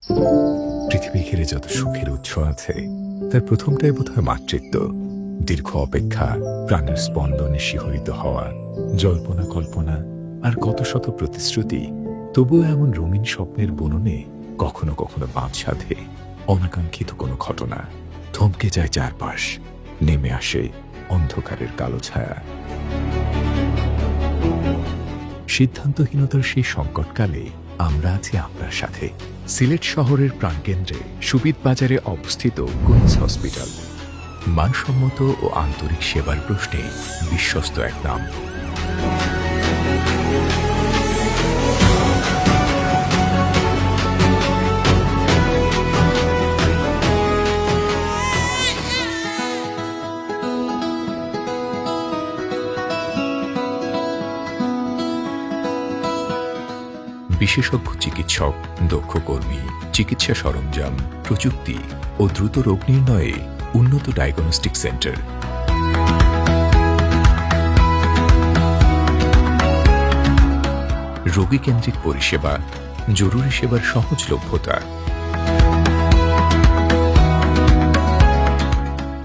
পৃথিবী ঘিরে যত সুখের উৎস আছে তার প্রথমটাই বোধহয় মাতৃত্ব। দীর্ঘ অপেক্ষা, প্রাণের স্পন্দনে শিহরিত হওয়া, জল্পনা কল্পনা আর কত শত প্রতিশ্রুতি, তবুও এমন রঙিন স্বপ্নের বুননে কখনো কখনো বাঁধ সাধে অনাকাঙ্ক্ষিত কোনো ঘটনা। থমকে যায় চারপাশ, নেমে আসে অন্ধকারের কালো ছায়া। সিদ্ধান্তহীনতার সেই সংকটকালে আমরা আছি আপনার সাথে। সিলেট শহরের প্রাণকেন্দ্রে সুবিদ বাজারে অবস্থিত কুইন্স হসপিটাল, মানসম্মত ও আন্তরিক সেবার প্রশ্নে বিশ্বস্ত এক নাম। বিশেষজ্ঞ চিকিৎসক, দক্ষ কর্মী, চিকিৎসা সরঞ্জাম, প্রযুক্তি ও দ্রুত রোগ নির্ণয়ে উন্নত ডায়াগনস্টিক সেন্টার। রোগীকেন্দ্রিক পরিষেবা, জরুরি সেবার সহজলভ্যতা,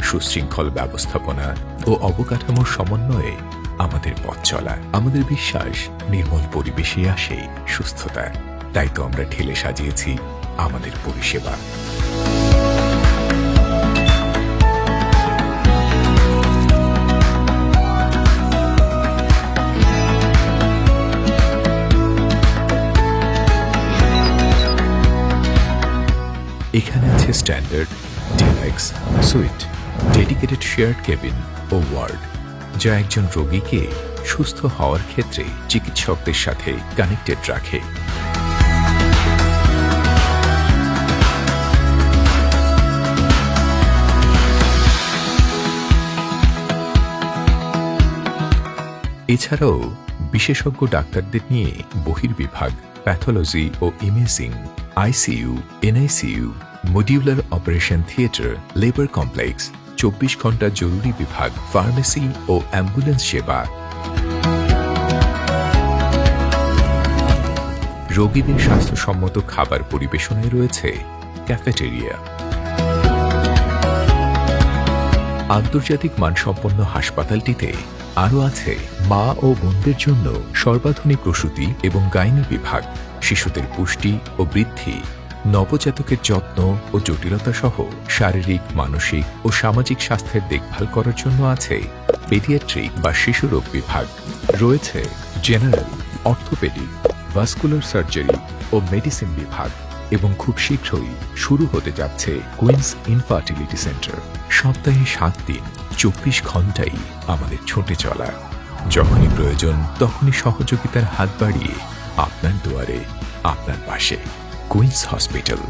সুশৃঙ্খল ব্যবস্থাপনা ও অবকাঠামোর সমন্বয়ে আমাদের পথ চলা। আমাদের বিশ্বাস, নির্মল পরিবেশে আসে সুস্থতা। তাই তো আমরা ঢেলে সাজিয়েছি আমাদের পরিষেবা। এখানে আছে standard, deluxe, suite, dedicated shared cabin ও ওয়ার্ড, যা একজন রোগীকে সুস্থ হওয়ার ক্ষেত্রে চিকিৎসকদের সাথে কানেক্টেড রাখে। এছাড়াও বিশেষজ্ঞ ডাক্তারদের নিয়ে বহির্বিভাগ, প্যাথোলজি ও imaging, ICU, NICU, modular operation theatre, labour complex, 24 ঘন্টা জরুরি বিভাগ, ফার্মেসি ও অ্যাম্বুলেন্স সেবা। রোগীদের স্বাস্থ্যসম্মত খাবার পরিবেশনায় রয়েছে ক্যাফেটেরিয়া। আন্তর্জাতিক মানসম্পন্ন হাসপাতালটিতে আরও আছে মা ও বোনদের জন্য সর্বাধুনিক প্রসূতি এবং গাইনি বিভাগ, শিশুদের পুষ্টি ও বৃদ্ধি, নবজাতকের যত্ন ও জটিলতা সহ শারীরিক, মানসিক ও সামাজিক স্বাস্থ্যের দেখভাল করার জন্য আছে পেডিয়াট্রিক বা শিশু রোগ বিভাগ। রয়েছে জেনারেল, অর্থোপেডিক, ভাস্কুলার সার্জারি ও মেডিসিন বিভাগ এবং খুব শীঘ্রই শুরু হতে যাচ্ছে কুইন্স ইনফার্টিলিটি সেন্টার। সপ্তাহে 7 দিন, 24 ঘন্টাই আমাদের ছুটে চলা। যখনই প্রয়োজন তখনই সহযোগিতার হাত বাড়িয়ে আপনার দুয়ারে, আপনার পাশে। Queens hospital.